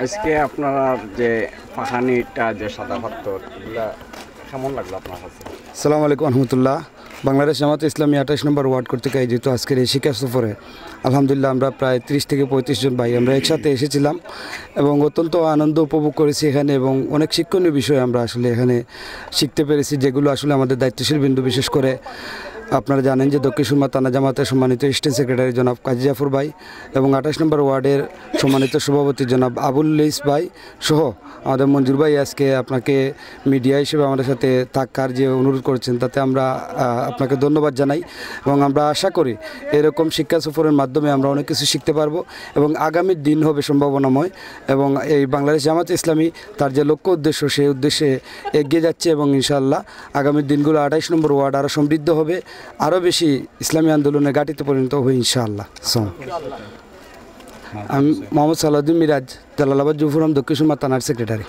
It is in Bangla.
আজকে আপনারা যে পাখানিটা যে সাদা পাথর এগুলা কেমন লাগলো আপনার কাছে? আসসালামু আলাইকুম রহমতুল্লাহ। বাংলাদেশ জামাত ইসলামী 28 নম্বর ওয়ার্ড কর্তৃক আয়োজিত আজকের এই শিক্ষা সফরে আলহামদুলিল্লাহ আমরা প্রায় 30 থেকে 35 জন ভাই আমরা একসাথে এসেছিলাম এবং অত্যন্ত আনন্দ উপভোগ করেছি এখানে, এবং অনেক শিক্ষণীয় বিষয় আমরা আসলে এখানে শিখতে পেরেছি, যেগুলো আসলে আমাদের দায়িত্বশীল বিন্দু, বিশেষ করে আপনারা জানেন যে দক্ষিণ সুরমা থানা জামাতের সম্মানিত স্টেট সেক্রেটারি জনাব কাজী জাফর ভাই এবং 28 নম্বর ওয়ার্ডের সম্মানিত সভাপতি জনাব আবুল লইস ভাই সহ আমাদের মঞ্জুর ভাই আজকে আপনাকে মিডিয়া হিসেবে আমাদের সাথে থাকার যে অনুরোধ করেছেন, তাতে আমরা আপনাকে ধন্যবাদ জানাই এবং আমরা আশা করি এরকম শিক্ষা সফরের মাধ্যমে আমরা অনেক কিছু শিখতে পারবো এবং আগামী দিন হবে সম্ভাবনাময়, এবং এই বাংলাদেশ জামাত ইসলামী তার যে লক্ষ্য উদ্দেশ্য সেই উদ্দেশ্যে এগিয়ে যাচ্ছে এবং ইনশাআল্লাহ আগামী দিনগুলো 28 নম্বর ওয়ার্ড আরও সমৃদ্ধ হবে, আরও বেশি ইসলামী আন্দোলনে গাঠিতে পরিণত হবে ইনশাআল্লাহ। আমি মোহাম্মদ সালাউদ্দিন মিরাজ, জালালাবাদ জুফুরাম দক্ষিণ সুরমা থানার সেক্রেটারি।